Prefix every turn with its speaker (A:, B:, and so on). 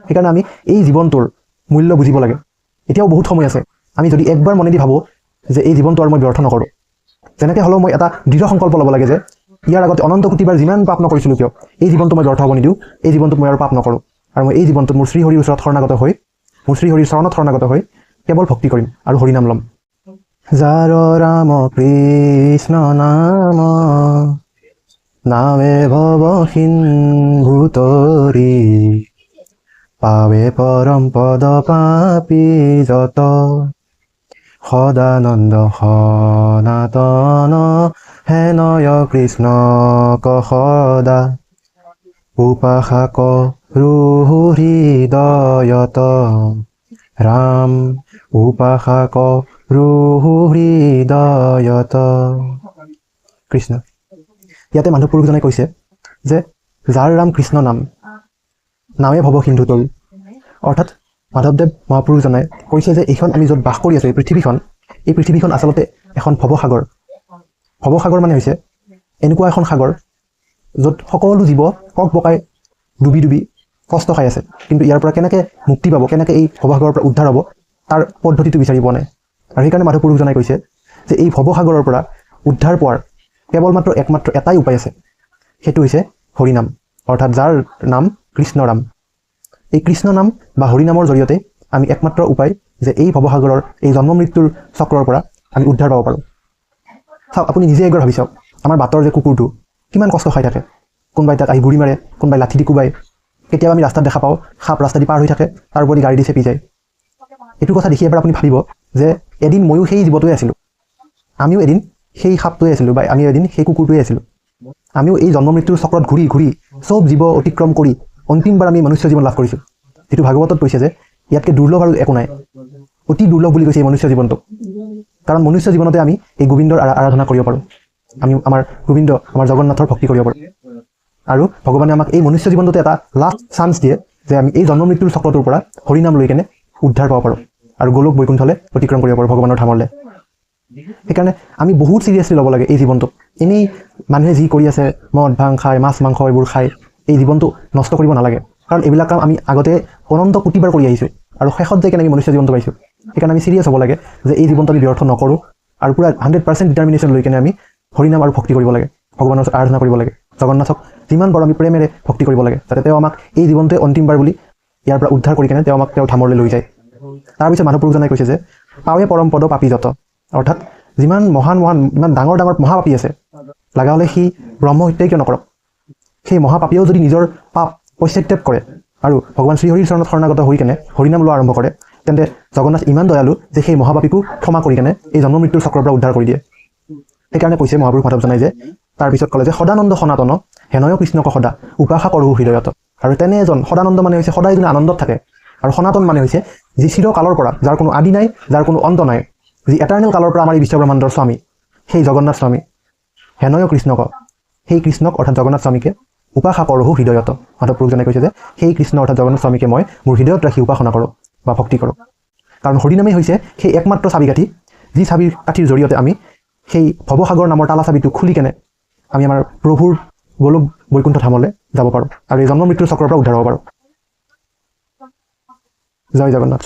A: সেইকাৰণে আমি এই জীৱনটোৰ মূল্য বুজিব লাগে। এতিয়াও বহুত সময় আছে, আমি যদি একবাৰ মনে দি ভাবোঁ যে এই জীৱনটো আৰু মই ব্যৰ্থ নকৰোঁ, যেনেকৈ হ'লেও মই এটা দৃঢ় সংকল্প ল'ব লাগে যে ইয়াৰ আগতে অনন্ত কোটিবাৰ যিমান পাপ নকৰিছিলোঁ কিয় এই জীৱনটো মই ব্যৰ্থ হ'ব নিদিওঁ, এই জীৱনটোত মই আৰু পাপ নকৰোঁ, আৰু মই এই জীৱনটোত মোৰ শ্ৰীহৰিৰ ওচৰত শৰণাগত হৈ, মোৰ শ্ৰীহৰিৰ চৰণত শৰণাগত হৈ কেৱল ভক্তি কৰিম আৰু হৰিনাম ল'ম। যাৰ ৰাম কৃষ্ণ নাম নামে ভৱ সিন্ধু তৰি, পাৱে পৰম পদ পাপী যত, সদানন্দ সনাতন হেনয় কৃষ্ণক সদা, উপাসা কৰো হৃদয়ত ৰাম, উপাসা কৰো হৃদয়ত কৃষ্ণ। ইয়াতে মাধৱ পুৰুষজনে কৈছে যে যাৰ ৰাম কৃষ্ণ নাম নামে ভৱ সিন্ধু তৰি, অৰ্থাৎ মাধৱদেৱ মহাপুৰুষজনে কৈছে যে এইখন আমি য'ত বাস কৰি আছোঁ, এই পৃথিৱীখন আচলতে এখন ভৱসাগৰ। ভৱসাগৰ মানে হৈছে এনেকুৱা এখন সাগৰ য'ত সকলো জীৱ কক বকাই ডুবি ডুবি কষ্ট খাই আছে, কিন্তু ইয়াৰ পৰা কেনেকৈ মুক্তি পাব, কেনেকৈ এই ভৱসাগৰৰ পৰা উদ্ধাৰ হ'ব, তাৰ পদ্ধতিটো বিচাৰি পোৱা নাই। আৰু সেইকাৰণে মাধৱ পুৰুষজনাই কৈছে যে এই ভৱসাগৰৰ পৰা উদ্ধাৰ পোৱাৰ একমাত্ৰ এটাই উপায় আছে, সেইটো হৈছে হৰিনাম, অৰ্থাৎ যাৰ নাম কৃষ্ণ ৰাম। এই কৃষ্ণ নাম বা হৰিনামৰ জৰিয়তে আমি একমাত্ৰ উপায় যে এই ভৱসাগৰৰ এই জন্ম মৃত্যুৰ চক্ৰৰ পৰা আমি উদ্ধাৰ পাব পাৰোঁ। চাওক, আপুনি নিজে একবাৰ ভাবি চাওক, আমাৰ বাটৰ যে কুকুৰটো কিমান কষ্ট খাই থাকে, কোনোবাই তাক আহি গুৰি মাৰে, কোনোবাই লাঠি দি কোবাই, কেতিয়াবা আমি ৰাস্তাত দেখা পাওঁ সাপ ৰাস্তা দি পাৰ হৈ থাকে, তাৰ ওপৰত গাড়ী দি চেপি যায়। এইটো কথা দেখি এবাৰ আপুনি ভাবিব যে এদিন ময়ো সেই জীৱটোৱে আছিলোঁ, আমিও এদিন সেই সাপটোৱে আছিলোঁ, বা আমিও এদিন সেই কুকুৰটোৱে আছিলোঁ। আমিও এই জন্ম মৃত্যুৰ চক্ৰত ঘূৰি ঘূৰি চব জীৱ অতিক্ৰম কৰি অন্তিমবাৰ আমি মনুষ্য জীৱন লাভ কৰিছোঁ। যিটো ভাগৱতত কৈছে যে ইয়াতকৈ দুৰ্লভ আৰু একো নাই, অতি দুৰ্লভ বুলি কৈছে এই মনুষ্য জীৱনটো। কাৰণ মনুষ্য জীৱনতে আমি এই গোবিন্দৰ আৰাধনা কৰিব পাৰোঁ, আমি আমাৰ গোবিন্দ, আমাৰ জগন্নাথৰ ভক্তি কৰিব পাৰোঁ। আৰু ভগৱানে আমাক এই মনুষ্য জীৱনটোতে এটা লাষ্ট চান্স দিয়ে যে আমি এই জন্ম মৃত্যুৰ চক্ৰটোৰ পৰা হৰিনাম লৈ কেনে উদ্ধাৰ পাব পাৰোঁ আৰু গোলোক বৈকুণ্ঠলৈ অতিক্ৰম কৰিব পাৰোঁ ভগৱানৰ ধামলৈ। সেইকাৰণে আমি বহুত চিৰিয়াছলি ল'ব লাগে এই জীৱনটোক। এনেই মানুহে যি কৰি আছে, মদ ভাং খাই, মাছ মাংস এইবোৰ খাই এই জীৱনটো নষ্ট কৰিব নালাগে, কাৰণ এইবিলাক কাম আমি আগতে অনন্ত কোটিবাৰ কৰি আহিছোঁ আৰু শেষত যাই কেনে আমি মনুষ্য জীৱনটো পাইছোঁ। সেইকাৰণে আমি চিৰিয়াছ হ'ব লাগে যে এই জীৱনটো আমি ব্যৰ্থ নকৰোঁ আৰু পূৰা 100% ডিটাৰমিনেশ্যন লৈ কেনে আমি হৰিনাম আৰু ভক্তি কৰিব লাগে, ভগৱানৰ আৰাধনা কৰিব লাগে, জগন্নাথক যিমান পাৰোঁ আমি প্ৰেমেৰে ভক্তি কৰিব লাগে, যাতে তেওঁ আমাক এই জীৱনটোৱে অন্তিমবাৰ বুলি ইয়াৰ পৰা উদ্ধাৰ কৰি কেনে তেওঁ আমাক তেওঁৰ ধামলৈ লৈ যায়। তাৰপিছত মাধৱ পুৰুষজনাই কৈছে যে পাৱে পৰম পদ পাপী যত, অৰ্থাৎ যিমান ইমান ডাঙৰ ডাঙৰ মহাপাপী আছে, লগা হ'লে সি ব্ৰহ্ম হত্যাই কিয় নকৰক, সেই মহাপাপীয়েও যদি নিজৰ পাপ পশ্চাত্যাগ কৰে আৰু ভগৱান শ্ৰীহৰিৰ চৰণত শৰণাগত হৈ কেনে হৰিনাম লোৱা আৰম্ভ কৰে, তেন্তে জগন্নাথ ইমান দয়ালু যে সেই মহাপাপীকো ক্ষমা কৰি কেনে এই জন্ম মৃত্যুৰ চক্ৰৰ পৰা উদ্ধাৰ কৰি দিয়ে। সেইকাৰণে কৈছে মহাপুৰুষ মাধৱজনাই যে তাৰপিছত ক'লে যে সদানন্দ সনাতন হেনয় কৃষ্ণক সদা, উপাসা কৰোঁ হৃদয়ত। আৰু তেনে এজন সদানন্দ মানে হৈছে সদায় যোনে আনন্দত থাকে, আৰু সনাতন মানে হৈছে যি চিৰকালৰ পৰা, যাৰ কোনো আদি নাই, যাৰ কোনো অন্ত নাই, যি এটাৰনেল কালৰ পৰা আমাৰ এই বিশ্বব্ৰহ্মাণ্ডৰ স্বামী, সেই জগন্নাথ স্বামী হেনয় কৃষ্ণক, সেই কৃষ্ণক অৰ্থাৎ জগন্নাথ স্বামীকে উপাসা কৰোঁ হৃদয়ত। মাধৱ পুৰুষজনে কৈছে যে সেই কৃষ্ণ অৰ্থাৎ জগন্নাথ স্বামীকে মই মোৰ হৃদয়ত ৰাখি উপাসনা কৰোঁ বা ভক্তি কৰোঁ। কাৰণ হৰিনামেই হৈছে সেই একমাত্ৰ চাবিকাঠি, যি চাবিকাঠিৰ জৰিয়তে আমি সেই ভৱসাগৰ নামৰ তালা চাবিটো খুলি কেনে আমি আমাৰ প্ৰভুৰ গোলোক বৈকুণ্ঠ ধামলৈ যাব পাৰোঁ আৰু এই জন্ম মৃত্যুৰ চক্ৰৰ পৰা উদ্ধাৰ হ'ব পাৰোঁ। জয় জগন্নাথ।